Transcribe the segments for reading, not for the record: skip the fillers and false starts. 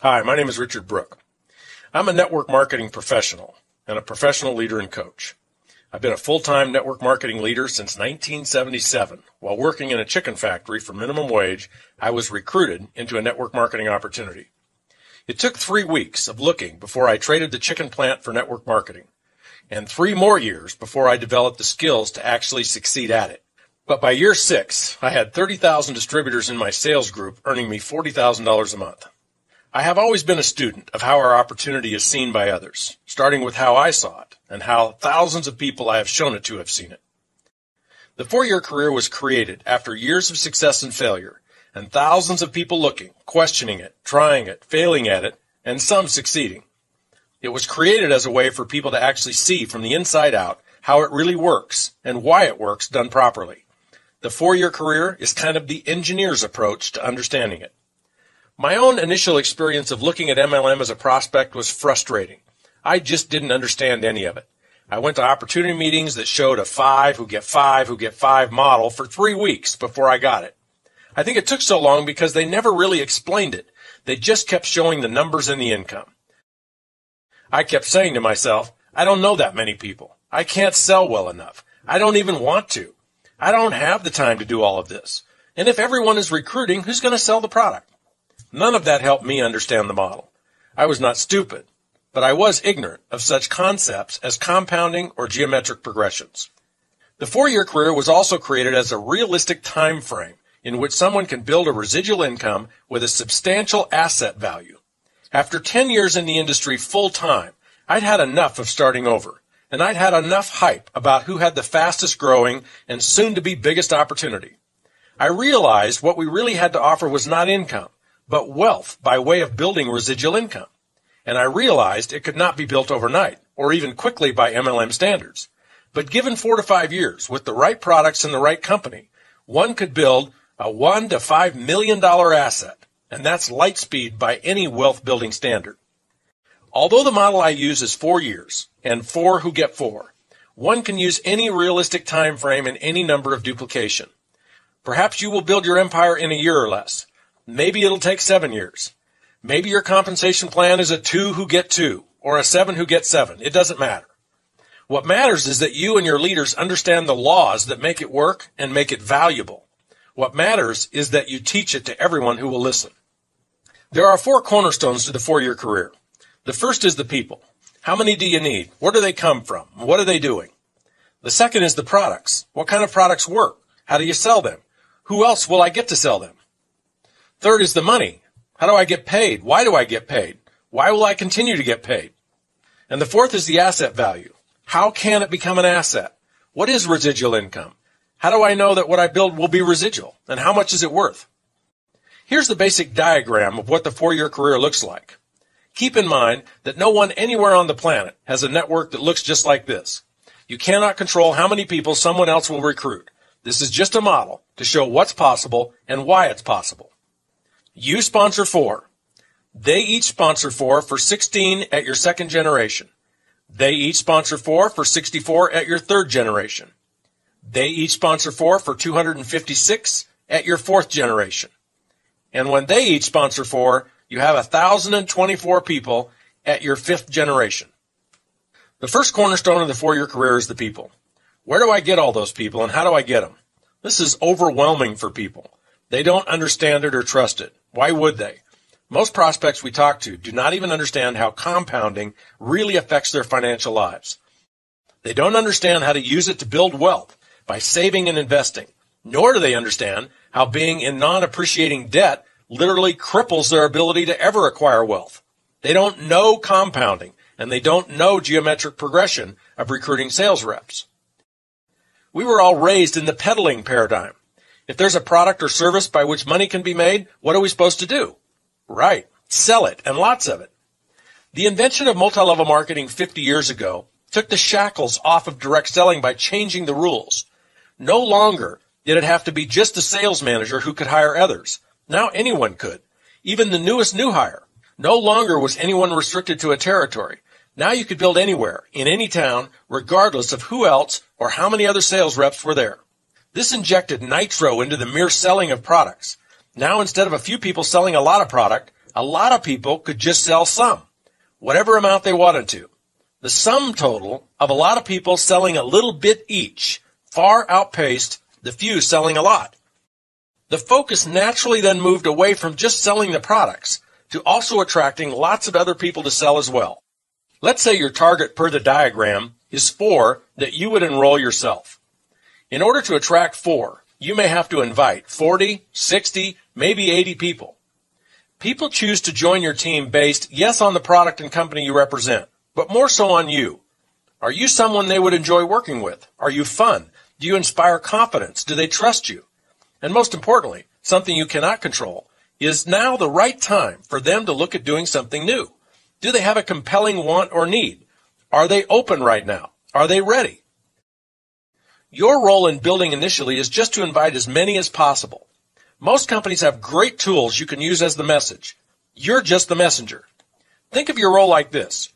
Hi, my name is Richard Bruk. I'm a network marketing professional and a professional leader and coach. I've been a full-time network marketing leader since 1977. While working in a chicken factory for minimum wage, I was recruited into a network marketing opportunity. It took 3 weeks of looking before I traded the chicken plant for network marketing, and 3 more years before I developed the skills to actually succeed at it. But by year 6, I had 30,000 distributors in my sales group earning me $40,000 a month. I have always been a student of how our opportunity is seen by others, starting with how I saw it and how thousands of people I have shown it to have seen it. The 4-year career was created after years of success and failure, and thousands of people looking, questioning it, trying it, failing at it, and some succeeding. It was created as a way for people to actually see from the inside out how it really works and why it works done properly. The 4-year career is kind of the engineer's approach to understanding it. My own initial experience of looking at MLM as a prospect was frustrating. I just didn't understand any of it. I went to opportunity meetings that showed a 5 who get 5 model for 3 weeks before I got it. I think it took so long because they never really explained it. They just kept showing the numbers and the income. I kept saying to myself, I don't know that many people. I can't sell well enough. I don't even want to. I don't have the time to do all of this. And if everyone is recruiting, who's going to sell the product? None of that helped me understand the model. I was not stupid, but I was ignorant of such concepts as compounding or geometric progressions. The 4-year career was also created as a realistic time frame in which someone can build a residual income with a substantial asset value. After 10 years in the industry full time, I'd had enough of starting over, and I'd had enough hype about who had the fastest growing and soon to be biggest opportunity. I realized what we really had to offer was not income, but wealth by way of building residual income. And I realized it could not be built overnight, or even quickly by MLM standards. But given 4 to 5 years, with the right products and the right company, one could build a $1 to $5 million asset, and that's light speed by any wealth building standard. Although the model I use is 4 years, and 4 who get 4, one can use any realistic time frame and any number of duplication. Perhaps you will build your empire in a year or less. Maybe it'll take 7 years. Maybe your compensation plan is a 2 who get 2 or a 7 who get 7. It doesn't matter. What matters is that you and your leaders understand the laws that make it work and make it valuable. What matters is that you teach it to everyone who will listen. There are 4 cornerstones to the 4-year career. The first is the people. How many do you need? Where do they come from? What are they doing? The second is the products. What kind of products work? How do you sell them? Who else will I get to sell them? Third is the money. How do I get paid? Why do I get paid? Why will I continue to get paid? And the fourth is the asset value. How can it become an asset? What is residual income? How do I know that what I build will be residual? And how much is it worth? Here's the basic diagram of what the 4-year career looks like. Keep in mind that no one anywhere on the planet has a network that looks just like this. You cannot control how many people someone else will recruit. This is just a model to show what's possible and why it's possible. You sponsor 4. They each sponsor 4 for 16 at your 2nd generation. They each sponsor 4 for 64 at your 3rd generation. They each sponsor 4 for 256 at your 4th generation. And when they each sponsor 4, you have 1,024 people at your 5th generation. The first cornerstone of the 4-year career is the people. Where do I get all those people and how do I get them? This is overwhelming for people. They don't understand it or trust it. Why would they? Most prospects we talk to do not even understand how compounding really affects their financial lives. They don't understand how to use it to build wealth by saving and investing, nor do they understand how being in non-appreciating debt literally cripples their ability to ever acquire wealth. They don't know compounding, and they don't know geometric progression of recruiting sales reps. We were all raised in the peddling paradigm. If there's a product or service by which money can be made, what are we supposed to do? Right, sell it, and lots of it. The invention of multi-level marketing 50 years ago took the shackles off of direct selling by changing the rules. No longer did it have to be just a sales manager who could hire others. Now anyone could, even the newest new hire. No longer was anyone restricted to a territory. Now you could build anywhere, in any town, regardless of who else or how many other sales reps were there. This injected nitro into the mere selling of products. Now instead of a few people selling a lot of product, a lot of people could just sell some, whatever amount they wanted to. The sum total of a lot of people selling a little bit each far outpaced the few selling a lot. The focus naturally then moved away from just selling the products to also attracting lots of other people to sell as well. Let's say your target per the diagram is 4 that you would enroll yourself. In order to attract 4, you may have to invite 40, 60, maybe 80 people. People choose to join your team based, yes, on the product and company you represent, but more so on you. Are you someone they would enjoy working with? Are you fun? Do you inspire confidence? Do they trust you? And most importantly, something you cannot control, is now the right time for them to look at doing something new? Do they have a compelling want or need? Are they open right now? Are they ready? Your role in building initially is just to invite as many as possible. Most companies have great tools you can use as the message. You're just the messenger. Think of your role like this.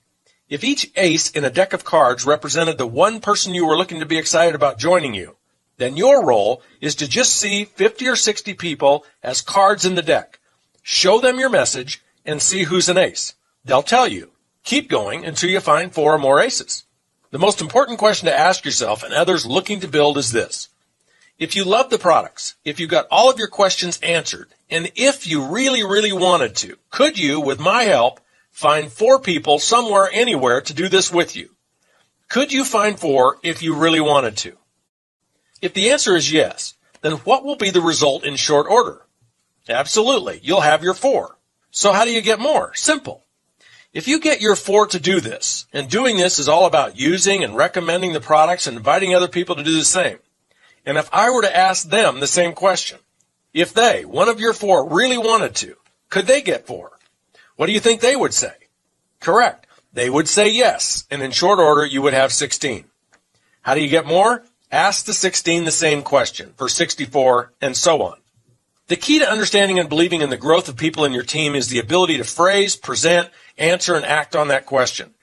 If each ace in a deck of cards represented the one person you were looking to be excited about joining you, then your role is to just see 50 or 60 people as cards in the deck. Show them your message and see who's an ace. They'll tell you. Keep going until you find 4 or more aces. The most important question to ask yourself and others looking to build is this. If you love the products, if you got all of your questions answered, and if you really, really wanted to, could you, with my help, find 4 people somewhere, anywhere to do this with you? Could you find 4 if you really wanted to? If the answer is yes, then what will be the result in short order? Absolutely, you'll have your 4. So how do you get more? Simple. If you get your 4 to do this, and doing this is all about using and recommending the products and inviting other people to do the same, and if I were to ask them the same question, if they, one of your 4, really wanted to, could they get 4? What do you think they would say? Correct. They would say yes, and in short order, you would have 16. How do you get more? Ask the 16 the same question for 64, and so on. The key to understanding and believing in the growth of people in your team is the ability to phrase, present, answer, and act on that question.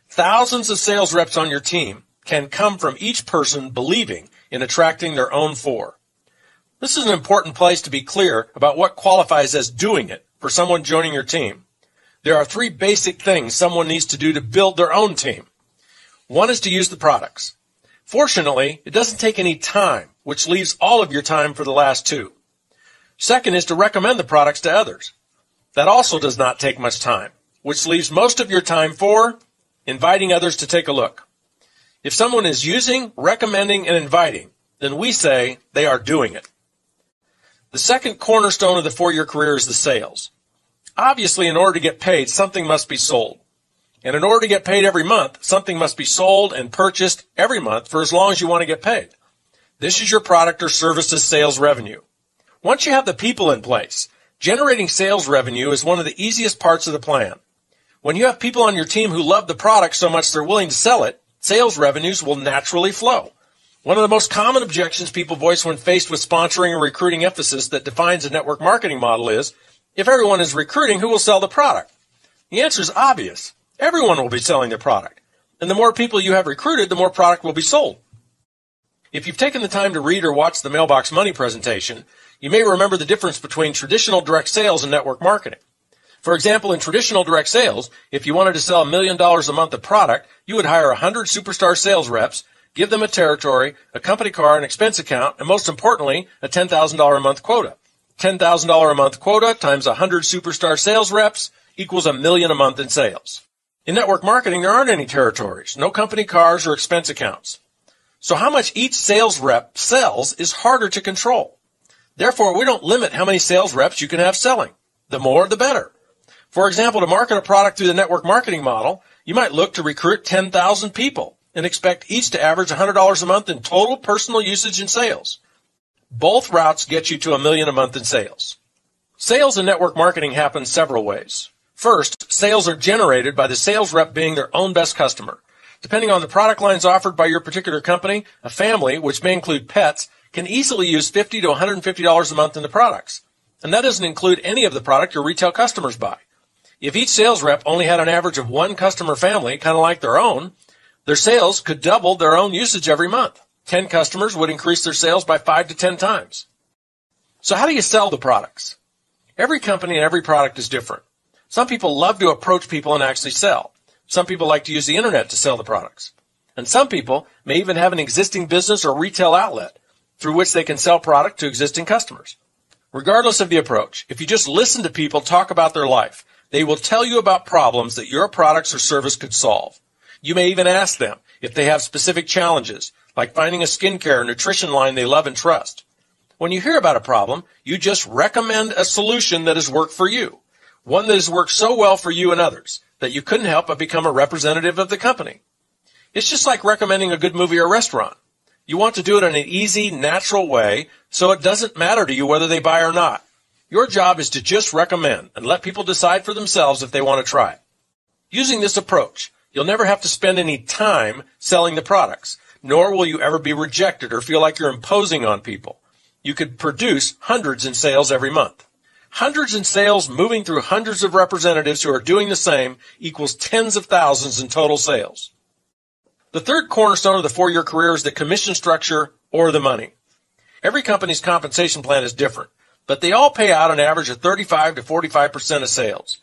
Thousands of sales reps on your team can come from each person believing in attracting their own 4. This is an important place to be clear about what qualifies as doing it for someone joining your team. There are 3 basic things someone needs to do to build their own team. One is to use the products. Fortunately, it doesn't take any time, which leaves all of your time for the last 2. Second is to recommend the products to others. That also does not take much time, which leaves most of your time for inviting others to take a look. If someone is using, recommending, and inviting, then we say they are doing it. The second cornerstone of the 4-year career is the sales. Obviously, in order to get paid, something must be sold. And in order to get paid every month, something must be sold and purchased every month for as long as you want to get paid. This is your product or services sales revenue. Once you have the people in place, generating sales revenue is one of the easiest parts of the plan. When you have people on your team who love the product so much they're willing to sell it, sales revenues will naturally flow. One of the most common objections people voice when faced with sponsoring or recruiting emphasis that defines a network marketing model is, if everyone is recruiting, who will sell the product? The answer is obvious. Everyone will be selling their product. And the more people you have recruited, the more product will be sold. If you've taken the time to read or watch the Mailbox Money presentation, you may remember the difference between traditional direct sales and network marketing. For example, in traditional direct sales, if you wanted to sell $1 million a month of product, you would hire 100 superstar sales reps, give them a territory, a company car, an expense account, and most importantly, a $10,000 a month quota. $10,000 a month quota times 100 superstar sales reps equals $1 million a month in sales. In network marketing, there aren't any territories, no company cars or expense accounts. So how much each sales rep sells is harder to control. Therefore, we don't limit how many sales reps you can have selling. The more, the better. For example, to market a product through the network marketing model, you might look to recruit 10,000 people and expect each to average $100 a month in total personal usage and sales. Both routes get you to $1 million a month in sales. Sales in network marketing happen several ways. First, sales are generated by the sales rep being their own best customer. Depending on the product lines offered by your particular company, a family, which may include pets, can easily use $50 to $150 a month in the products. And that doesn't include any of the product your retail customers buy. If each sales rep only had an average of 1 customer family, kind of like their own, their sales could double their own usage every month. 10 customers would increase their sales by 5 to 10 times. So how do you sell the products? Every company and every product is different. Some people love to approach people and actually sell. Some people like to use the internet to sell the products. And some people may even have an existing business or retail outlet through which they can sell product to existing customers. Regardless of the approach, if you just listen to people talk about their life, they will tell you about problems that your products or service could solve. You may even ask them if they have specific challenges, like finding a skincare or nutrition line they love and trust. When you hear about a problem, you just recommend a solution that has worked for you, one that has worked so well for you and others that you couldn't help but become a representative of the company. It's just like recommending a good movie or restaurant. You want to do it in an easy, natural way, so it doesn't matter to you whether they buy or not. Your job is to just recommend and let people decide for themselves if they want to try it. Using this approach, you'll never have to spend any time selling the products, nor will you ever be rejected or feel like you're imposing on people. You could produce hundreds in sales every month. Hundreds in sales moving through hundreds of representatives who are doing the same equals tens of thousands in total sales. The third cornerstone of the 4-year career is the commission structure or the money. Every company's compensation plan is different, but they all pay out an average of 35 to 45% of sales.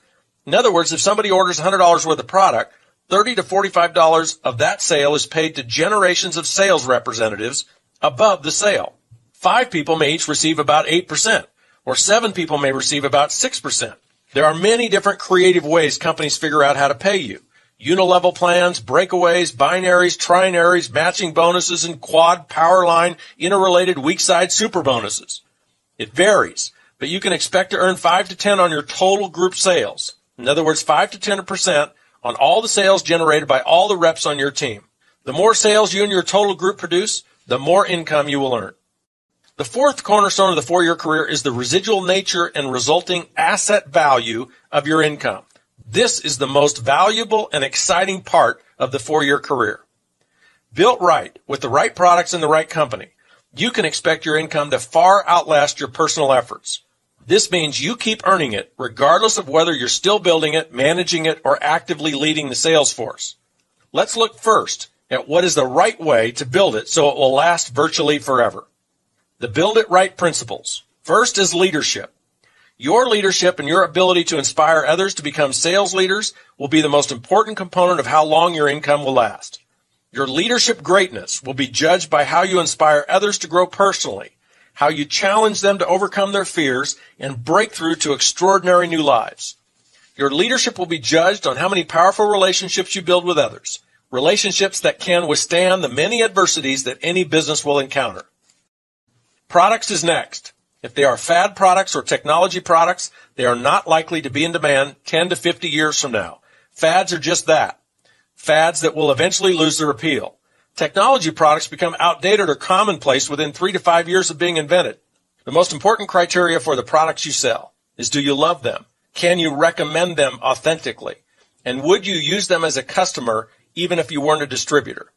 In other words, if somebody orders $100 worth of product, $30 to $45 of that sale is paid to generations of sales representatives above the sale. 5 people may each receive about 8%, or 7 people may receive about 6%. There are many different creative ways companies figure out how to pay you. Unilevel plans, breakaways, binaries, trinaries, matching bonuses, and quad, power line, interrelated weak side super bonuses. It varies, but you can expect to earn 5 to 10 on your total group sales. In other words, 5 to 10% on all the sales generated by all the reps on your team. The more sales you and your total group produce, the more income you will earn. The fourth cornerstone of the 4-year career is the residual nature and resulting asset value of your income. This is the most valuable and exciting part of the 4-year career. Built right, with the right products and the right company, you can expect your income to far outlast your personal efforts. This means you keep earning it regardless of whether you're still building it, managing it, or actively leading the sales force. Let's look first at what is the right way to build it so it will last virtually forever. The Build It Right principles. First is leadership. Your leadership and your ability to inspire others to become sales leaders will be the most important component of how long your income will last. Your leadership greatness will be judged by how you inspire others to grow personally, how you challenge them to overcome their fears and break through to extraordinary new lives. Your leadership will be judged on how many powerful relationships you build with others, relationships that can withstand the many adversities that any business will encounter. Products is next. If they are fad products or technology products, they are not likely to be in demand 10 to 50 years from now. Fads are just that. Fads that will eventually lose their appeal. Technology products become outdated or commonplace within 3 to 5 years of being invented. The most important criteria for the products you sell is, do you love them? Can you recommend them authentically? And would you use them as a customer even if you weren't a distributor?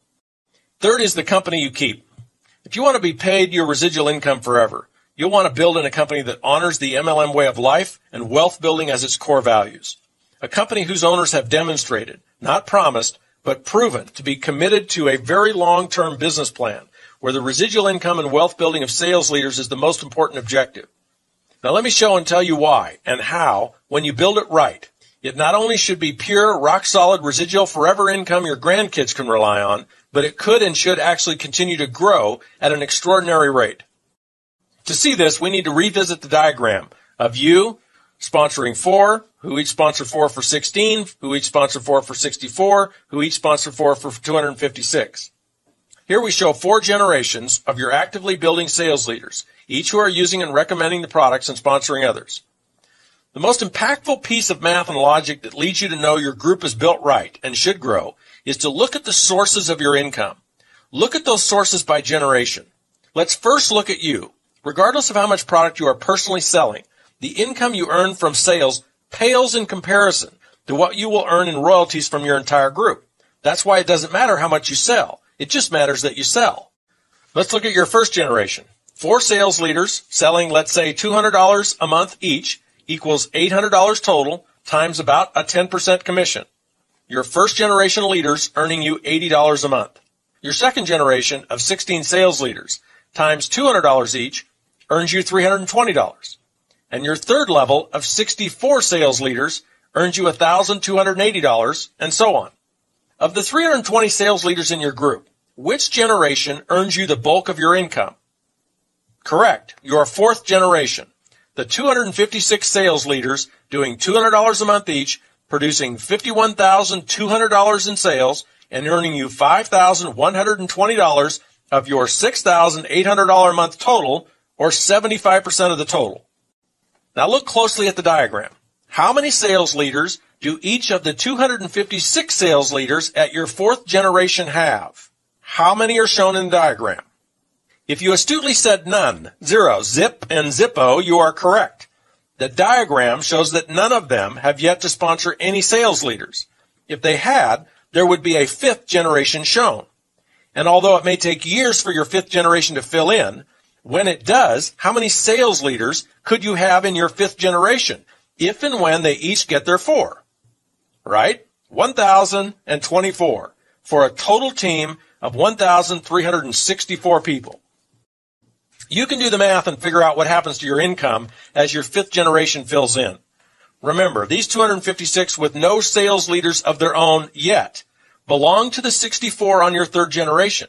Third is the company you keep. If you want to be paid your residual income forever, you'll want to build in a company that honors the MLM way of life and wealth building as its core values. A company whose owners have demonstrated, not promised, but proven to be committed to a very long-term business plan where the residual income and wealth building of sales leaders is the most important objective. Now let me show and tell you why and how, when you build it right, it not only should be pure, rock-solid, residual, forever income your grandkids can rely on, but it could and should actually continue to grow at an extraordinary rate. To see this, we need to revisit the diagram of you sponsoring 4, who each sponsor 4 for 16, who each sponsor 4 for 64, who each sponsor 4 for 256. Here we show 4 generations of your actively building sales leaders, each who are using and recommending the products and sponsoring others. The most impactful piece of math and logic that leads you to know your group is built right and should grow is to look at the sources of your income. Look at those sources by generation. Let's first look at you. Regardless of how much product you are personally selling, the income you earn from sales pales in comparison to what you will earn in royalties from your entire group. That's why it doesn't matter how much you sell. It just matters that you sell. Let's look at your first generation. 4 sales leaders selling, let's say, $200 a month each equals $800 total times about a 10% commission. Your first generation leaders earning you $80 a month. Your second generation of 16 sales leaders times $200 each earns you $320. and your third level of 64 sales leaders earns you $1,280, and so on. Of the 320 sales leaders in your group, which generation earns you the bulk of your income? Correct, your fourth generation. The 256 sales leaders doing $200 a month each, producing $51,200 in sales, and earning you $5,120 of your $6,800 a month total, or 75% of the total. Now look closely at the diagram. How many sales leaders do each of the 256 sales leaders at your fourth generation have? How many are shown in the diagram? If you astutely said none, zero, zip, and zippo, you are correct. The diagram shows that none of them have yet to sponsor any sales leaders. If they had, there would be a fifth generation shown. And although it may take years for your fifth generation to fill in, when it does, how many sales leaders could you have in your fifth generation, if and when they each get their four? Right? 1,024 for a total team of 1,364 people. You can do the math and figure out what happens to your income as your fifth generation fills in. Remember, these 256 with no sales leaders of their own yet belong to the 64 on your third generation.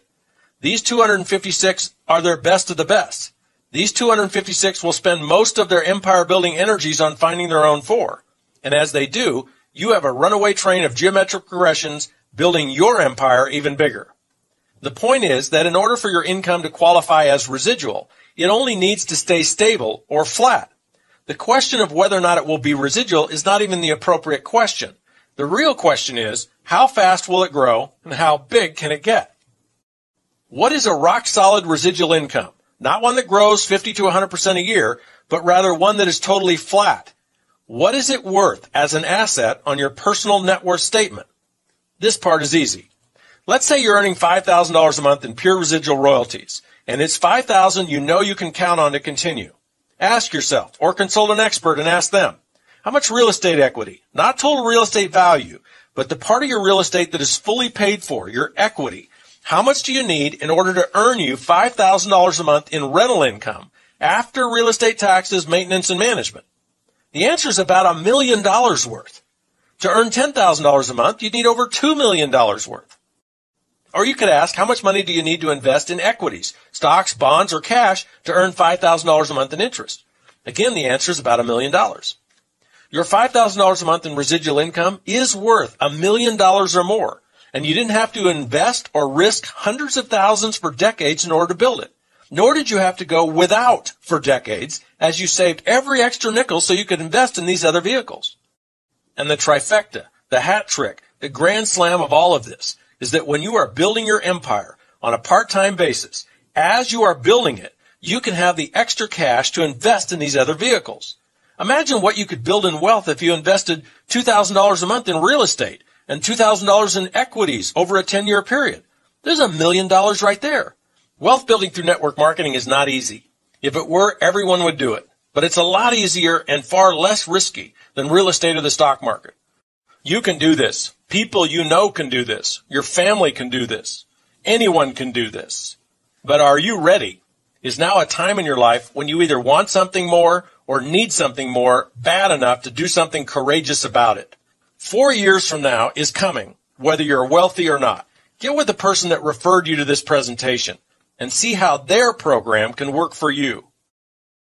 These 256 are their best of the best. These 256 will spend most of their empire-building energies on finding their own four. And as they do, you have a runaway train of geometric progressions building your empire even bigger. The point is that in order for your income to qualify as residual, it only needs to stay stable or flat. The question of whether or not it will be residual is not even the appropriate question. The real question is, how fast will it grow and how big can it get? What is a rock-solid residual income? Not one that grows 50 to 100% a year, but rather one that is totally flat. What is it worth as an asset on your personal net worth statement? This part is easy. Let's say you're earning $5,000 a month in pure residual royalties, and it's $5,000 you know you can count on to continue. Ask yourself, or consult an expert and ask them, how much real estate equity, not total real estate value, but the part of your real estate that is fully paid for, your equity, how much do you need in order to earn you $5,000 a month in rental income after real estate taxes, maintenance, and management? The answer is about $1 million worth. To earn $10,000 a month, you'd need over $2 million worth. Or you could ask, how much money do you need to invest in equities, stocks, bonds, or cash to earn $5,000 a month in interest? Again, the answer is about $1 million. Your $5,000 a month in residual income is worth $1 million or more, and you didn't have to invest or risk hundreds of thousands for decades in order to build it. Nor did you have to go without for decades, as you saved every extra nickel so you could invest in these other vehicles. And the trifecta, the hat trick, the grand slam of all of this is that when you are building your empire on a part-time basis, as you are building it, you can have the extra cash to invest in these other vehicles. Imagine what you could build in wealth if you invested $2,000 a month in real estate and $2,000 in equities over a 10-year period. There's $1 million right there. Wealth building through network marketing is not easy. If it were, everyone would do it. But it's a lot easier and far less risky than real estate or the stock market. You can do this. People you know can do this. Your family can do this. Anyone can do this. But are you ready? Is now a time in your life when you either want something more or need something more bad enough to do something courageous about it. 4 years from now is coming, whether you're wealthy or not. Get with the person that referred you to this presentation and see how their program can work for you.